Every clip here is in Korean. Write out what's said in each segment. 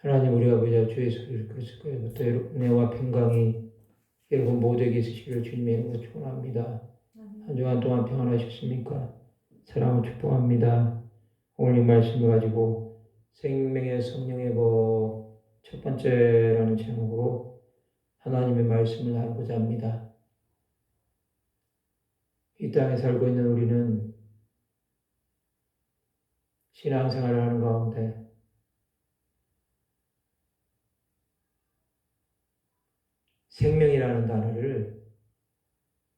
하나님 우리 아버지 주 예수 그리스도부터 은혜와 평강이 여러분 모두에게 있으시기를 주님의 이름으로 축원합니다. 한 주간 동안 평안하셨습니까? 사랑을 축복합니다. 오늘 이 말씀을 가지고 생명의 성령의 법 첫 번째라는 제목으로 하나님의 말씀을 나누고자 합니다. 이 땅에 살고 있는 우리는 신앙생활을 하는 가운데 생명이라는 단어를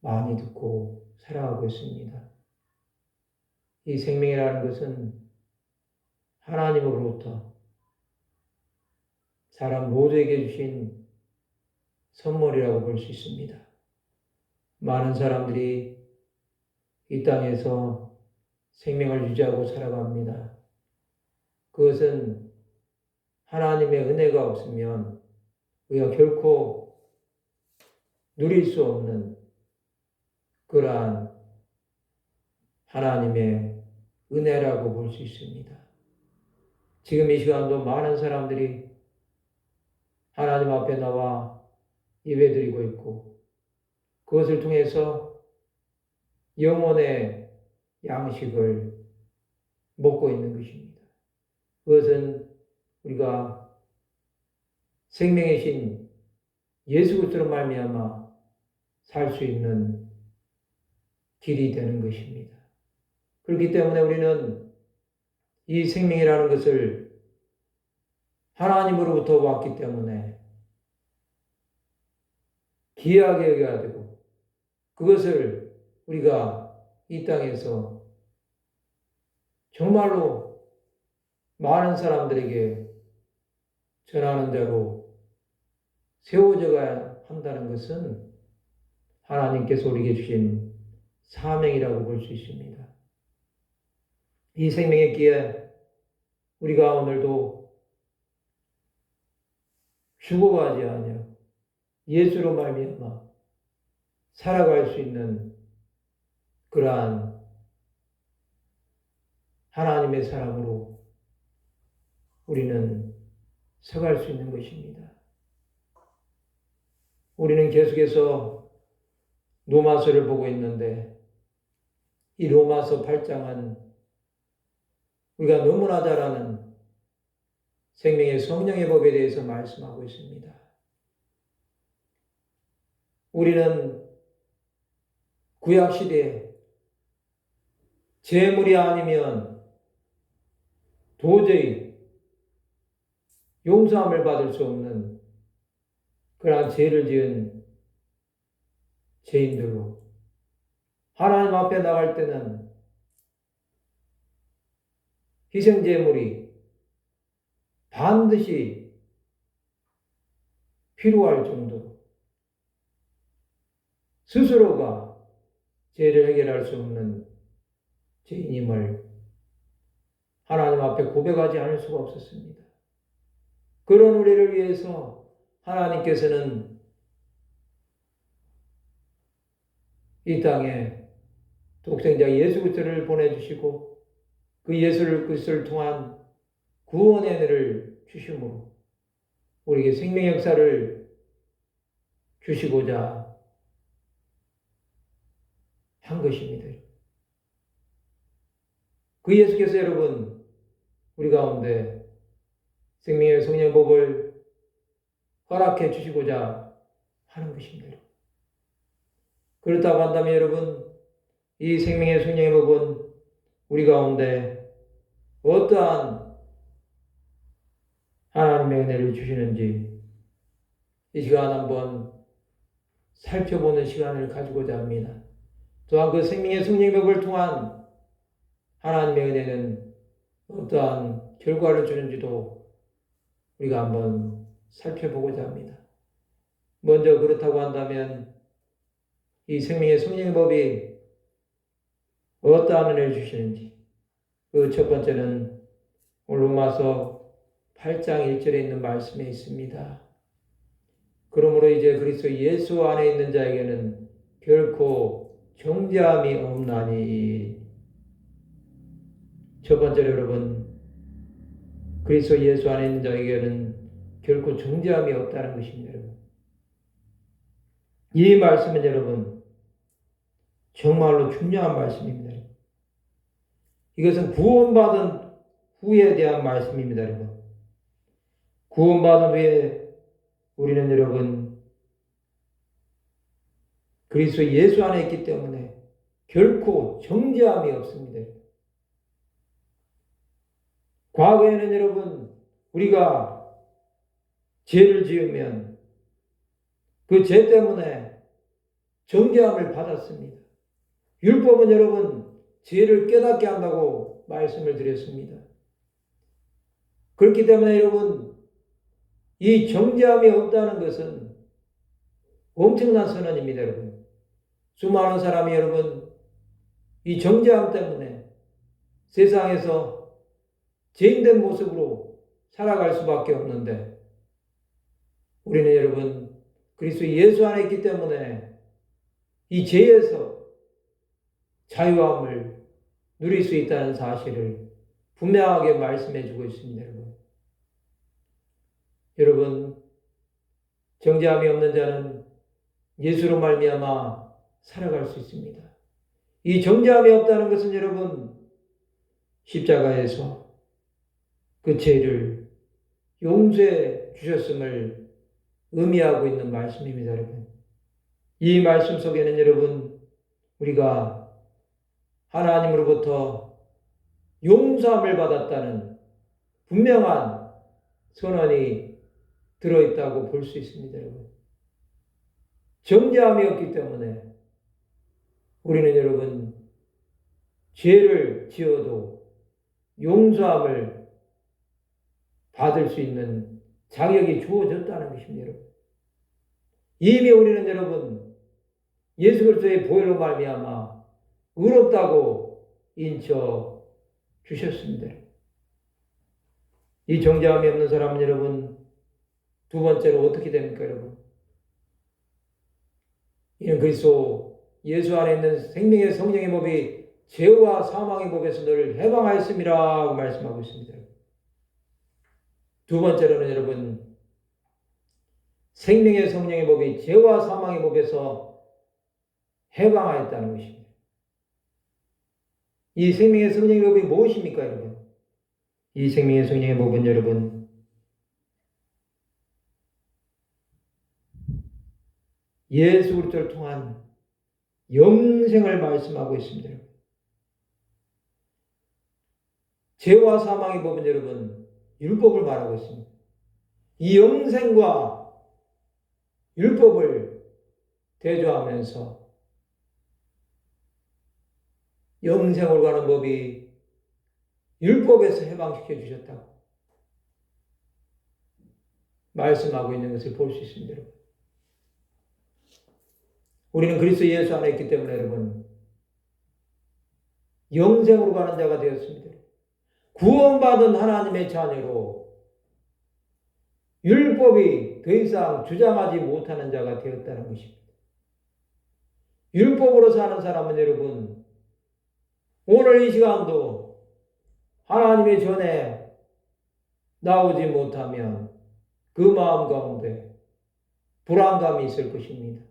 많이 듣고 살아가고 있습니다. 이 생명이라는 것은 하나님으로부터 사람 모두에게 주신 선물이라고 볼 수 있습니다. 많은 사람들이 이 땅에서 생명을 유지하고 살아갑니다. 그것은 하나님의 은혜가 없으면 우리가 결코 누릴 수 없는 그러한 하나님의 은혜라고 볼 수 있습니다. 지금 이 시간도 많은 사람들이 하나님 앞에 나와 예배드리고 있고 그것을 통해서 영혼의 양식을 먹고 있는 것입니다. 그것은 우리가 생명의 신 예수 그리스도로 말미암아 살 수 있는 길이 되는 것입니다. 그렇기 때문에 우리는 이 생명이라는 것을 하나님으로부터 왔기 때문에 귀하게 여겨야 되고 그것을 우리가 이 땅에서 정말로 많은 사람들에게 전하는 대로 세워져야 한다는 것은 하나님께서 우리에게 주신 사명이라고 볼 수 있습니다. 이 생명의 기회 우리가 오늘도 죽어가지 아니하고 예수로 말미암아 살아갈 수 있는 그러한 하나님의 사람으로 우리는 서갈 수 있는 것입니다. 우리는 계속해서 로마서를 보고 있는데 이 로마서 8장은 우리가 너무나 잘 아는 생명의 성령의 법에 대해서 말씀하고 있습니다. 우리는 구약시대에 재물이 아니면 도저히 용서함을 받을 수 없는 그러한 죄를 지은 죄인들로 하나님 앞에 나갈 때는 희생제물이 반드시 필요할 정도로 스스로가 죄를 해결할 수 없는 죄인임을 하나님 앞에 고백하지 않을 수가 없었습니다. 그런 우리를 위해서 하나님께서는 이 땅에 독생자 예수 그리스도를 보내주시고 그 예수 그리스도를 통한 구원의 은혜를 주심으로 우리에게 생명의 역사를 주시고자 한 것입니다. 그 예수께서 여러분 우리 가운데 생명의 성령의 법을 허락해 주시고자 하는 것입니다. 그렇다고 한다면 여러분 이 생명의 성령의 법은 우리 가운데 어떠한 하나님의 은혜를 주시는지 이 시간 한번 살펴보는 시간을 가지고자 합니다. 또한 그 생명의 성령의 법을 통한 하나님의 은혜는 어떠한 결과를 주는지도 우리가 한번 살펴보고자 합니다. 먼저 그렇다고 한다면 이 생명의 성령의 법이 어떠한 은혜를 주시는지 그 첫 번째는 오늘 로마서 8장 1절에 있는 말씀에 있습니다. 그러므로 이제 그리스도 예수 안에 있는 자에게는 결코 정죄함이 없나니. 첫 번째로 여러분 그리스도 예수 안에 있는 자에게는 결코 정죄함이 없다는 것입니다, 여러분. 이 말씀은 여러분 정말로 중요한 말씀입니다. 이것은 구원받은 후에 대한 말씀입니다, 여러분. 구원받은 후에 우리는 여러분 그리스도 예수 안에 있기 때문에 결코 정죄함이 없습니다. 과거에는 여러분 우리가 죄를 지으면 그 죄 때문에 정죄함을 받았습니다. 율법은 여러분 죄를 깨닫게 한다고 말씀을 드렸습니다. 그렇기 때문에 여러분 이 정죄함이 없다는 것은 엄청난 선언입니다, 여러분. 수많은 사람이 여러분 이 정죄함 때문에 세상에서 죄인된 모습으로 살아갈 수밖에 없는데 우리는 여러분 그리스도 예수 안에 있기 때문에 이 죄에서 자유함을 누릴 수 있다는 사실을 분명하게 말씀해 주고 있습니다, 여러분. 여러분, 정죄함이 없는 자는 예수로 말미암아 살아갈 수 있습니다. 이 정죄함이 없다는 것은 여러분 십자가에서 그 죄를 용서해 주셨음을 의미하고 있는 말씀입니다, 여러분. 이 말씀 속에는 여러분 우리가 하나님으로부터 용서함을 받았다는 분명한 선언이 들어있다고 볼 수 있습니다, 여러분. 정죄함이 없기 때문에 우리는 여러분 죄를 지어도 용서함을 받을 수 있는 자격이 주어졌다는 것입니다, 여러분. 이미 우리는 여러분 예수 그리스도의 보혈로 말미암아 의롭다고 인쳐 주셨습니다. 이 정죄함이 없는 사람은 여러분 두 번째로 어떻게 됩니까, 여러분? 이는 그리스도 예수 안에 있는 생명의 성령의 법이 죄와 사망의 법에서 너를 해방하였음이라고 말씀하고 있습니다. 두 번째로는 여러분 생명의 성령의 법이 죄와 사망의 법에서 해방하였다는 것입니다. 이 생명의 성령의 법이 무엇입니까, 여러분? 이 생명의 성령의 법은 여러분 예수 그리스도를 통한 영생을 말씀하고 있습니다. 죄와 사망의 법은 여러분 율법을 말하고 있습니다. 이 영생과 율법을 대조하면서 영생으로 가는 법이 율법에서 해방시켜 주셨다고 말씀하고 있는 것을 볼 수 있습니다, 여러분. 우리는 그리스도 예수 안에 있기 때문에 여러분 영생으로 가는 자가 되었습니다. 구원받은 하나님의 자녀로 율법이 더 이상 주장하지 못하는 자가 되었다는 것입니다. 율법으로 사는 사람은 여러분 오늘 이 시간도 하나님의 전에 나오지 못하면 그 마음 가운데 불안감이 있을 것입니다.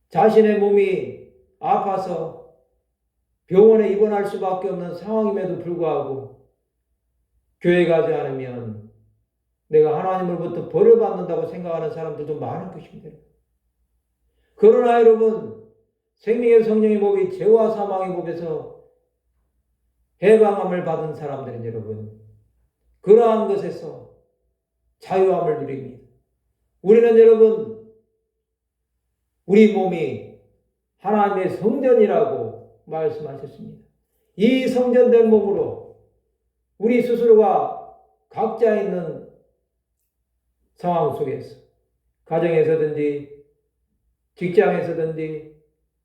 자신의 몸이 아파서 병원에 입원할 수밖에 없는 상황임에도 불구하고 교회 가지 않으면 내가 하나님으로부터 벌을 받는다고 생각하는 사람들도 많을 것입니다. 그러나 여러분 생명의 성령의 법이 죄와 사망의 법에서 해방함을 받은 사람들은 여러분 그러한 것에서 자유함을 누립니다. 우리는 여러분 우리 몸이 하나님의 성전이라고 말씀하셨습니다. 이 성전된 몸으로 우리 스스로가 각자 있는 상황 속에서 가정에서든지 직장에서든지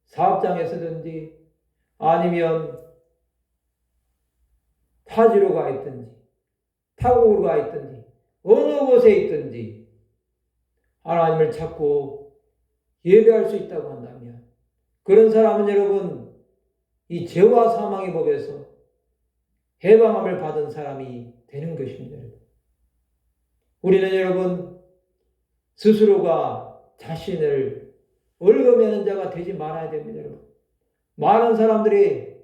사업장에서든지 아니면 타지로 가 있든지 타국으로 가 있든지 어느 곳에 있든지 하나님을 찾고 예배할 수 있다고 한다면 그런 사람은 여러분 이 죄와 사망의 법에서 해방함을 받은 사람이 되는 것입니다. 우리는 여러분 스스로가 자신을 얽어매는 자가 되지 말아야 됩니다. 여러분. 많은 사람들이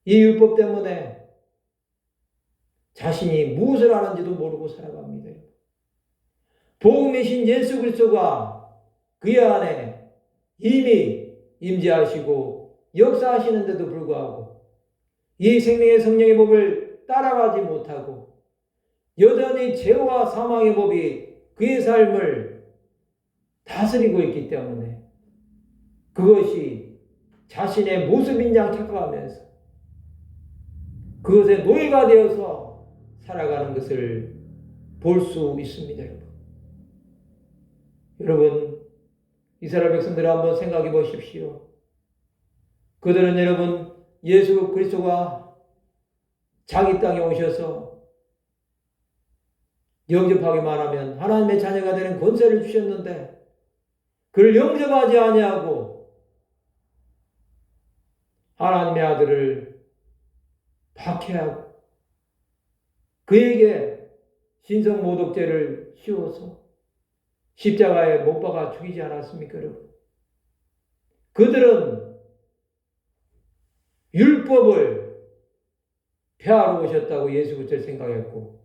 이 율법 때문에 자신이 무엇을 하는지도 모르고 살아갑니다. 복음이신 예수 그리스도가 그의 안에 이미 임재하시고 역사하시는데도 불구하고 이 생명의 성령의 법을 따라가지 못하고 여전히 죄와 사망의 법이 그의 삶을 다스리고 있기 때문에 그것이 자신의 모습인 양 착각하면서 그것에 노예가 되어서 살아가는 것을 볼 수 있습니다. 여러분, 이스라엘 백성들을 한번 생각해 보십시오. 그들은 여러분 예수 그리스도가 자기 땅에 오셔서 영접하기만 하면 하나님의 자녀가 되는 권세를 주셨는데 그를 영접하지 아니하고 하나님의 아들을 박해하고 그에게 신성모독죄를 씌워서 십자가에 못 박아 죽이지 않았습니까, 여러분? 그들은 율법을 폐하러 오셨다고 예수 그리스도를 생각했고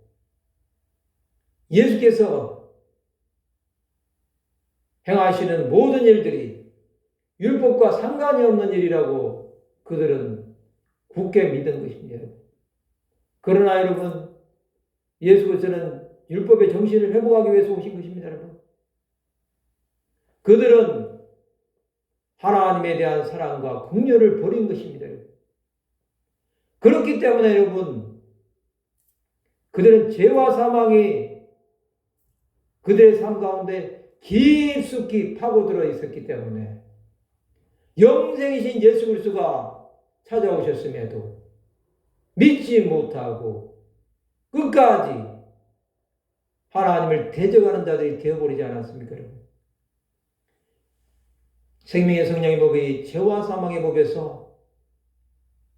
예수께서 행하시는 모든 일들이 율법과 상관이 없는 일이라고 그들은 굳게 믿은 것입니다. 그러나 여러분, 예수 그리스도는 율법의 정신을 회복하기 위해서 오신 것입니다. 여러분. 그들은 하나님에 대한 사랑과 긍휼을 버린 것입니다. 여러분. 그렇기 때문에 여러분, 그들은 죄와 사망이 그들의 삶 가운데 깊숙이 파고들어 있었기 때문에 영생이신 예수 그리스도가 찾아오셨음에도 믿지 못하고 끝까지 하나님을 대적하는 자들이 되어버리지 않았습니까? 여러분? 생명의 성령의 법이 죄와 사망의 법에서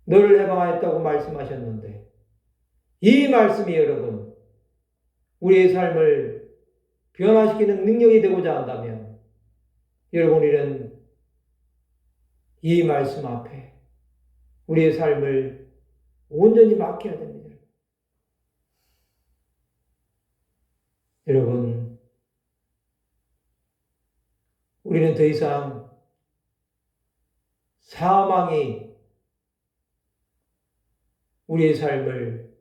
너를 해방하였다고 말씀하셨는데 이 말씀이 여러분 우리의 삶을 변화시키는 능력이 되고자 한다면 여러분 우리는 이 말씀 앞에 우리의 삶을 온전히 맡겨야 됩니다. 여러분, 우리는 더 이상 사망이 우리의 삶을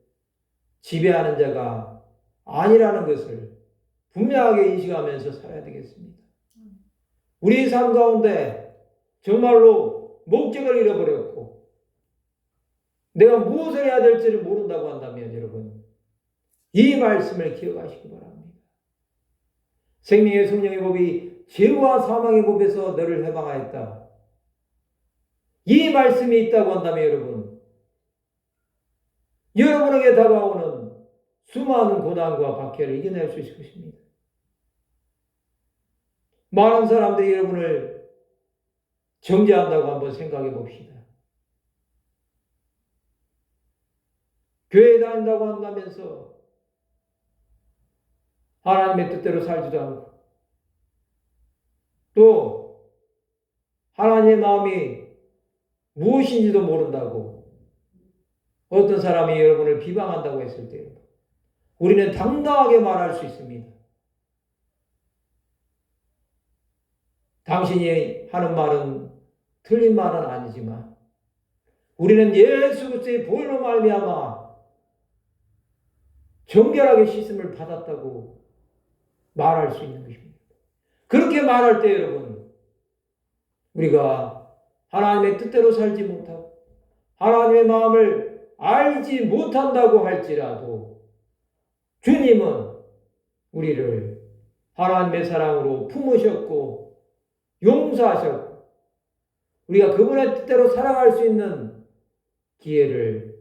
지배하는 자가 아니라는 것을 분명하게 인식하면서 살아야 되겠습니다. 우리의 삶 가운데 정말로 목적을 잃어버렸고 내가 무엇을 해야 될지를 모른다고 한다면 여러분 이 말씀을 기억하시기 바랍니다. 생명의 성령의 법이 죄와 사망의 법에서 너를 해방하였다. 이 말씀이 있다고 한다면 여러분 여러분에게 다가오는 수많은 고난과 박해를 이겨낼 수 있을 것입니다. 많은 사람들이 여러분을 정죄한다고 한번 생각해 봅시다. 교회에 다닌다고 한다면서 하나님의 뜻대로 살지도 않고 또 하나님의 마음이 무엇인지도 모른다고 어떤 사람이 여러분을 비방한다고 했을 때 우리는 당당하게 말할 수 있습니다. 당신이 하는 말은 틀린 말은 아니지만 우리는 예수 그리스도의 보혈로 말미암아 정결하게 씻음을 받았다고 말할 수 있는 것입니다. 그렇게 말할 때 여러분 우리가 하나님의 뜻대로 살지 못하고 하나님의 마음을 알지 못한다고 할지라도 주님은 우리를 하나님의 사랑으로 품으셨고 용서하셨고 우리가 그분의 뜻대로 살아갈 수 있는 기회를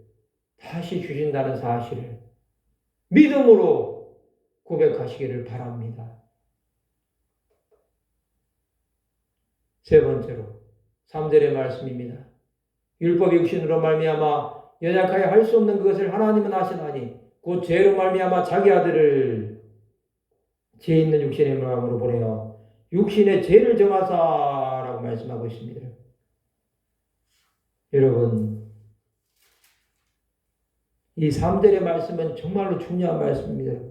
다시 주신다는 사실을 믿음으로 고백하시기를 바랍니다. 세 번째로 3절의 말씀입니다. 율법이 육신으로 말미암아 연약하여 할 수 없는 그것을 하나님은 하시나니 곧 죄로 말미암아 자기 아들을 죄 있는 육신의 모양으로 보내어 육신의 죄를 정하사라고 말씀하고 있습니다. 여러분, 이 3절의 말씀은 정말로 중요한 말씀입니다.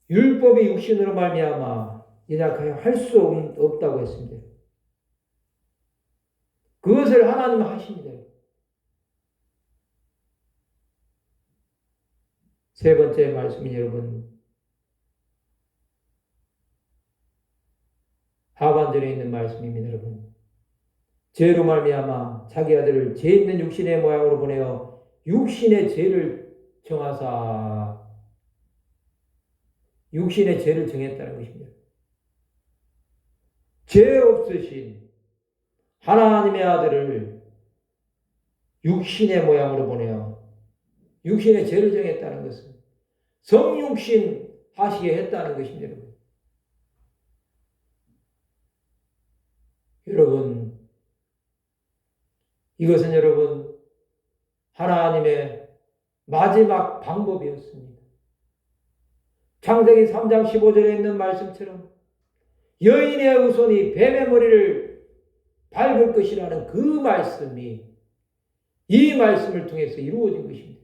율법이 육신으로 말미암아 연약하여 할 수 없다고 했습니다. 그것을 하나님은 하십니다. 세 번째 말씀이 여러분, 하반절에 있는 말씀입니다. 여러분, 죄로 말미암아 자기 아들을 죄 있는 육신의 모양으로 보내어 육신의 죄를 정하사, 육신의 죄를 정했다는 것입니다. 죄 없으신 하나님의 아들을 육신의 모양으로 보내어 육신의 죄를 정했다는 것은 성육신 하시게 했다는 것입니다. 여러분, 이것은 여러분 하나님의 마지막 방법이었습니다. 창세기 3장 15절에 있는 말씀처럼 여인의 후손이 뱀의 머리를 밟을 것이라는 그 말씀이 이 말씀을 통해서 이루어진 것입니다.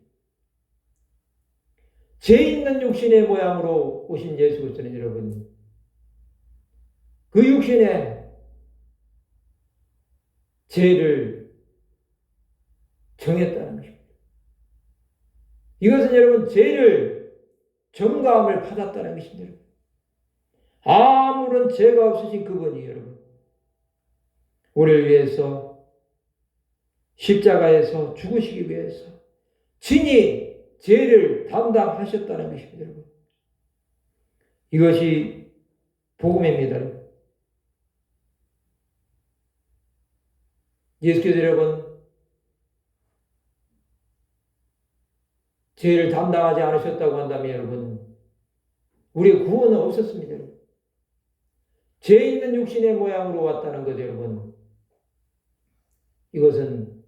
죄 있는 육신의 모양으로 오신 예수 그리스도는 여러분, 그 육신의 죄를 정했다는 것입니다. 이것은 여러분 죄를 정감을 받았다는 것입니다. 아무런 죄가 없으신 그분이 여러분 우리를 위해서 십자가에서 죽으시기 위해서 친히 죄를 담당하셨다는 것입니다. 여러분. 이것이 복음입니다. 예수께서 여러분 죄를 담당하지 않으셨다고 한다면 여러분 우리의 구원은 없었습니다. 여러분. 죄 있는 육신의 모양으로 왔다는 것 여러분, 이것은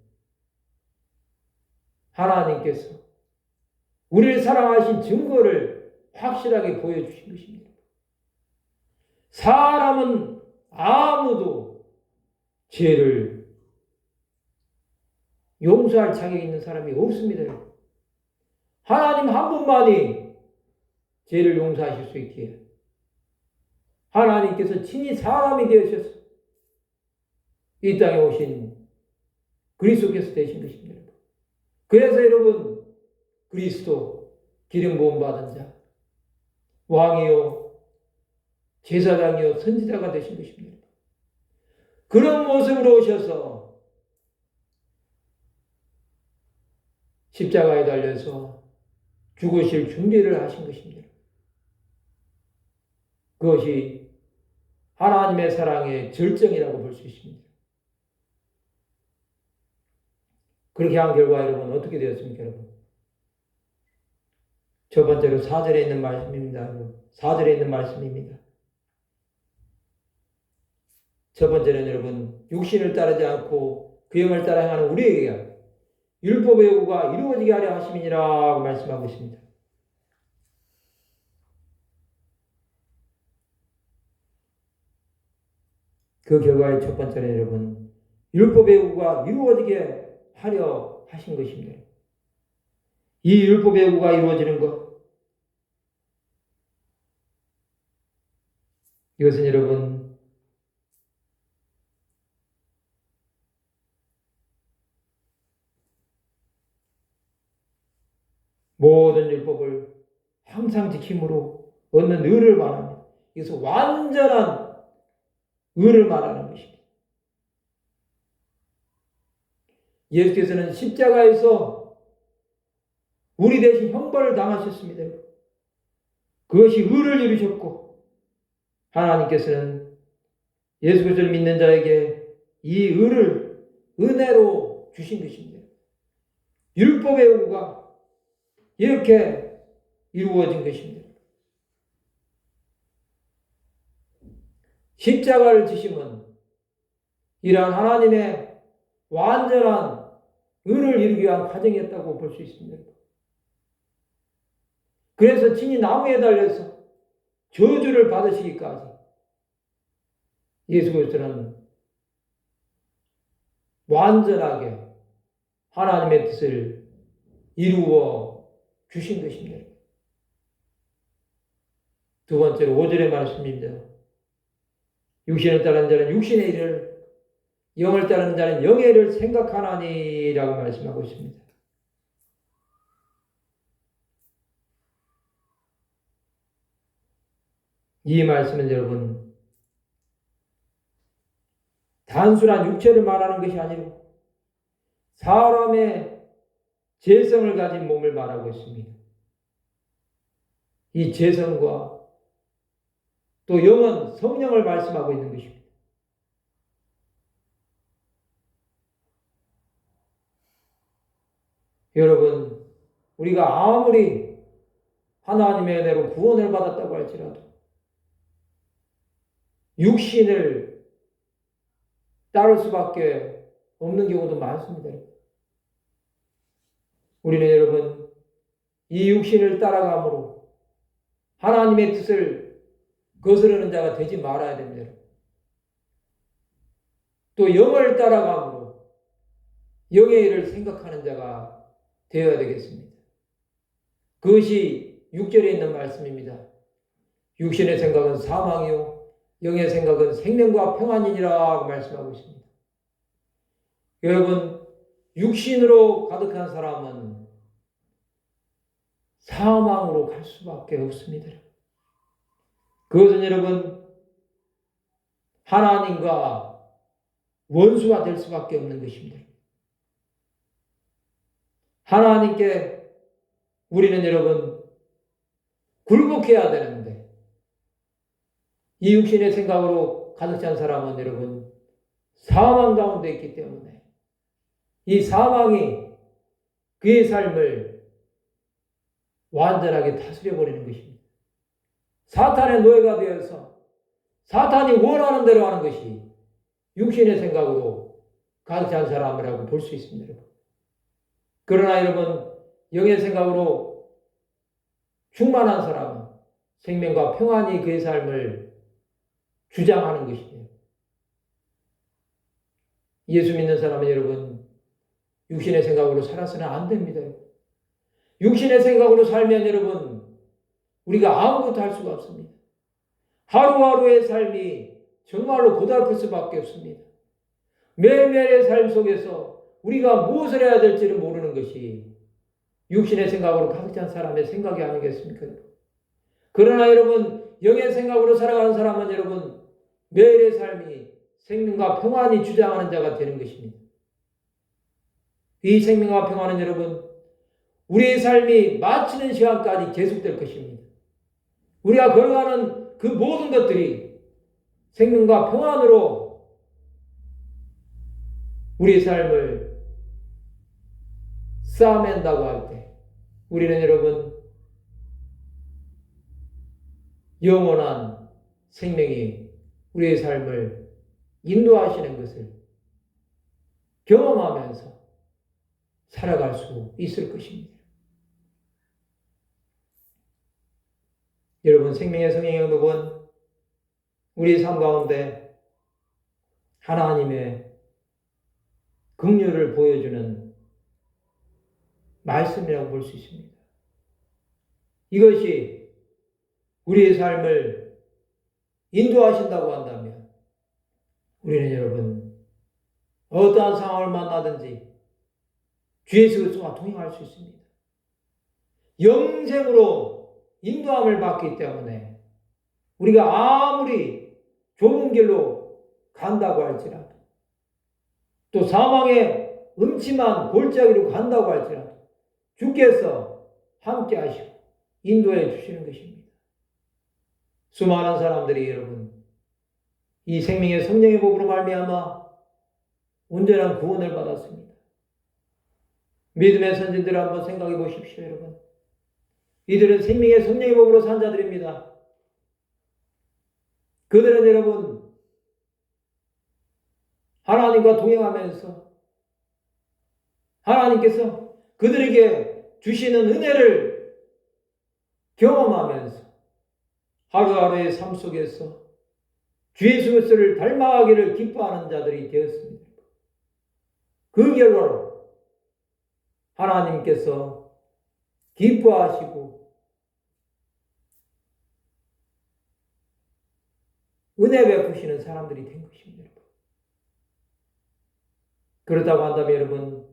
하나님께서 우리를 사랑하신 증거를 확실하게 보여주신 것입니다. 사람은 아무도 죄를 용서할 자격이 있는 사람이 없습니다. 하나님 한 분만이 죄를 용서하실 수 있기에 하나님께서 친히 사람이 되어셔서 이 땅에 오신 그리스도께서 되신 것입니다. 그래서 여러분 그리스도 기름 부음 받은 자 왕이요 제사장이요 선지자가 되신 것입니다. 그런 모습으로 오셔서 십자가에 달려서 죽으실 준비를 하신 것입니다. 그것이 하나님의 사랑의 절정이라고 볼 수 있습니다. 그렇게 한 결과 여러분 어떻게 되었습니까? 여러분? 첫 번째로 4절에 있는 말씀입니다. 4절에 있는 말씀입니다. 첫 번째는 여러분 육신을 따르지 않고 그 영을 따라 행하는 우리에게 율법의 요구가 이루어지게 하려 하심이니라고 말씀하고 있습니다. 그 결과의 첫 번째는 여러분 율법의 요구가 이루어지게 하려 하신 것입니다. 이 율법의 요구가 이루어지는 것, 이것은 여러분 모든 율법을 항상 지킴으로 얻는 의를 말합니다. 이것은 완전한 의를 말하는 것입니다. 예수께서는 십자가에서 우리 대신 형벌을 당하셨습니다. 그것이 의를 이루셨고 하나님께서는 예수 그리스도를 믿는 자에게 이 의를 은혜로 주신 것입니다. 율법의 요구가 이렇게 이루어진 것입니다. 십자가를 지심은 이러한 하나님의 완전한 의를 이루기 위한 과정이었다고 볼 수 있습니다. 그래서 진이 나무에 달려서 저주를 받으시기까지 예수 그리스도는 완전하게 하나님의 뜻을 이루어 주신 것입니다. 두 번째로 5절의 말씀입니다. 육신을 따르는 자는 육신의 일을, 영을 따르는 자는 영의 일을 생각하나니라고 말씀하고 있습니다. 이 말씀은 여러분 단순한 육체를 말하는 것이 아니고 사람의 재성을 가진 몸을 말하고 있습니다. 이 재성과 또 영은 성령을 말씀하고 있는 것입니다. 여러분, 우리가 아무리 하나님의 은혜로 구원을 받았다고 할지라도 육신을 따를 수밖에 없는 경우도 많습니다. 우리는 여러분, 이 육신을 따라감으로 하나님의 뜻을 거스르는 자가 되지 말아야 됩니다. 또 영을 따라감으로 영의 일을 생각하는 자가 되어야 되겠습니다. 그것이 6절에 있는 말씀입니다. 육신의 생각은 사망이요 영의 생각은 생명과 평안이니라 말씀하고 있습니다. 여러분, 육신으로 가득한 사람은 사망으로 갈 수밖에 없습니다. 그것은 여러분 하나님과 원수가 될 수밖에 없는 것입니다. 하나님께 우리는 여러분 굴복해야 되는데 이 육신의 생각으로 가득 찬 사람은 여러분 사망 가운데 있기 때문에 이 사망이 그의 삶을 완전하게 다스려버리는 것입니다. 사탄의 노예가 되어서 사탄이 원하는 대로 하는 것이 육신의 생각으로 가득 찬 사람이라고 볼 수 있습니다. 그러나 여러분 영의 생각으로 충만한 사람은 생명과 평안이 그의 삶을 주장하는 것입니다. 예수 믿는 사람은 여러분 육신의 생각으로 살아서는 안 됩니다. 육신의 생각으로 살면 여러분 우리가 아무것도 할 수가 없습니다. 하루하루의 삶이 정말로 고달플 수밖에 없습니다. 매일매일의 삶 속에서 우리가 무엇을 해야 될지를 모르는 것이 육신의 생각으로 가득 찬 사람의 생각이 아니겠습니까? 그러나 여러분 영의 생각으로 살아가는 사람은 여러분 매일의 삶이 생명과 평안이 주장하는 자가 되는 것입니다. 이 생명과 평안은 여러분 우리의 삶이 마치는 시간까지 계속될 것입니다. 우리가 걸어가는 그 모든 것들이 생명과 평안으로 우리의 삶을 쌓아맨다고 할 때 우리는 여러분 영원한 생명이 우리의 삶을 인도하시는 것을 경험하면서 살아갈 수 있을 것입니다. 여러분 생명의 성령의 법은 우리 삶 가운데 하나님의 긍휼을 보여주는 말씀이라고 볼 수 있습니다. 이것이 우리의 삶을 인도하신다고 한다면 우리는 여러분 어떠한 상황을 만나든지 주 예수 그리스도와 동행할 수 있습니다. 영생으로 인도함을 받기 때문에 우리가 아무리 좁은 길로 간다고 할지라도 또 사망의 음침한 골짜기로 간다고 할지라도 주께서 함께 하시고 인도해 주시는 것입니다. 수많은 사람들이 여러분 이 생명의 성령의 복으로 말미암아 온전한 구원을 받았습니다. 믿음의 선진들을 한번 생각해 보십시오, 여러분. 이들은 생명의 성령의 복으로 산 자들입니다. 그들은 여러분 하나님과 동행하면서 하나님께서 그들에게 주시는 은혜를 경험하면서 하루하루의 삶 속에서 주 예수 그리스도를 닮아가기를 기뻐하는 자들이 되었습니다. 그 결과로 하나님께서 기뻐하시고 은혜 베푸시는 사람들이 된 것입니다. 그렇다고 한다면 여러분,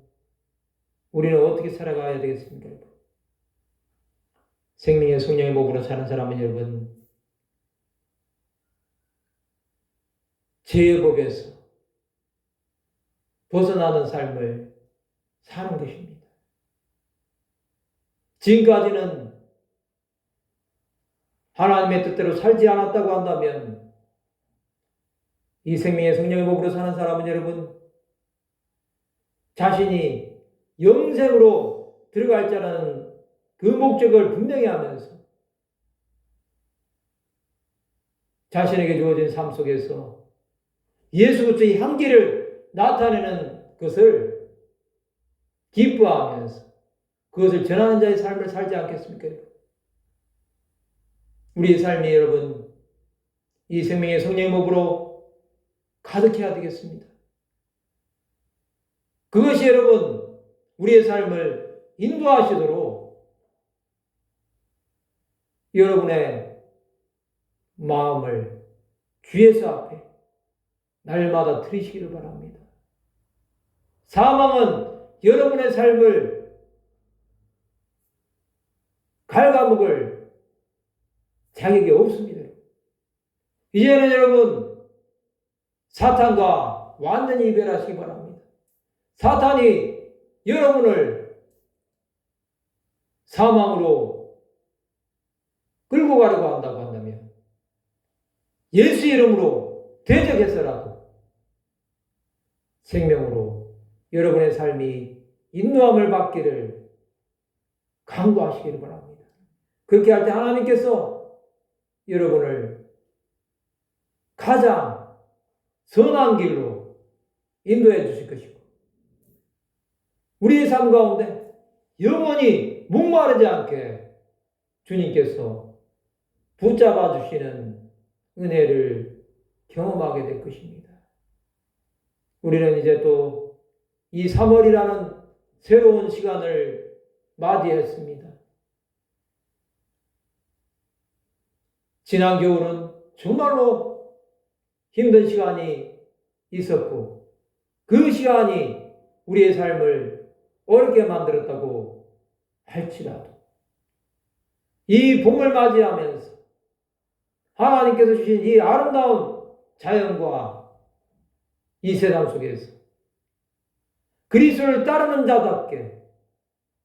우리는 어떻게 살아가야 되겠습니까? 여러분? 생명의 성령의 몸으로 사는 사람은 여러분, 죄의 법에서 벗어나는 삶을 사는 것입니다. 지금까지는 하나님의 뜻대로 살지 않았다고 한다면 이 생명의 성령의 법으로 사는 사람은 여러분, 자신이 영생으로 들어갈 자라는 그 목적을 분명히 하면서 자신에게 주어진 삶 속에서 예수 그리스도의 향기를 나타내는 것을 기뻐하면서 그것을 전하는 자의 삶을 살지 않겠습니까? 우리의 삶이 여러분, 이 생명의 성령의 법으로 가득해야 되겠습니다. 그것이 여러분, 우리의 삶을 인도하시도록 여러분의 마음을 주 예수 앞에 날마다 들이시기를 바랍니다. 사망은 여러분의 삶을 갉아먹을 자격이 없습니다. 이제는 여러분, 사탄과 완전히 이별하시기 바랍니다. 사탄이 여러분을 사망으로 끌고 가려고 한다고 한다면 예수 이름으로 대적해서라도 생명으로 여러분의 삶이 인도함을 받기를 간구하시기를 바랍니다. 그렇게 할 때 하나님께서 여러분을 가장 선한 길로 인도해 주실 것이고 우리의 삶 가운데 영원히 목마르지 않게 주님께서 붙잡아 주시는 은혜를 경험하게 될 것입니다. 우리는 이제 또 이 3월이라는 새로운 시간을 맞이했습니다. 지난 겨울은 정말로 힘든 시간이 있었고 그 시간이 우리의 삶을 어렵게 만들었다고 할지라도 이 봄을 맞이하면서 하나님께서 주신 이 아름다운 자연과 이 세상 속에서 그리스도를 따르는 자답게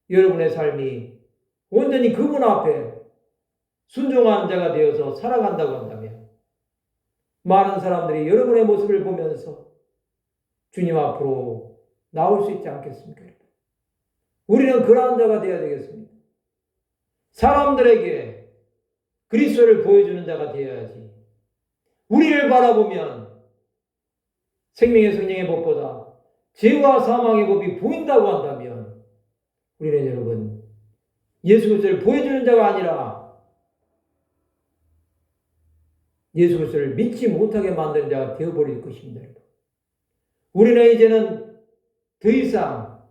여러분의 삶이 온전히 그분 앞에 순종하는 자가 되어서 살아간다고 한다면 많은 사람들이 여러분의 모습을 보면서 주님 앞으로 나올 수 있지 않겠습니까? 우리는 그러한 자가 되어야 되겠습니다. 사람들에게 그리스도를 보여주는 자가 되어야지. 우리를 바라보면 생명의 성령의 법보다 죄와 사망의 법이 보인다고 한다면 우리는 여러분 예수 그리스도를 보여주는 자가 아니라 예수 그리스도를 믿지 못하게 만드는 자가 되어버릴 것입니다. 우리는 이제는 더 이상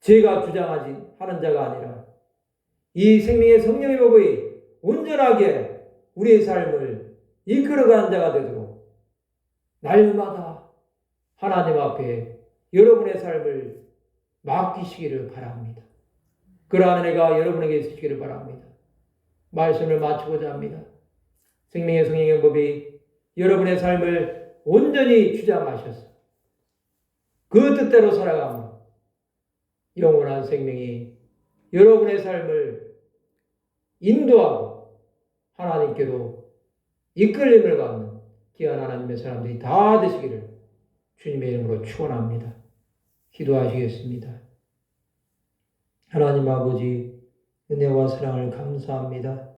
제가 주장하지 하는 자가 아니라 이 생명의 성령의 법이 온전하게 우리의 삶을 이끌어가는 자가 되도록 날마다 하나님 앞에 여러분의 삶을 맡기시기를 바랍니다. 그러한 은혜가 여러분에게 있으시기를 바랍니다. 말씀을 마치고자 합니다. 생명의 성령의 법이 여러분의 삶을 온전히 주장하셔서 그 뜻대로 살아가며 영원한 생명이 여러분의 삶을 인도하고 하나님께로 이끌림을 받는 귀한 하나님의 사람들이 다 되시기를 주님의 이름으로 축원합니다. 기도하시겠습니다. 하나님 아버지 은혜와 사랑을 감사합니다.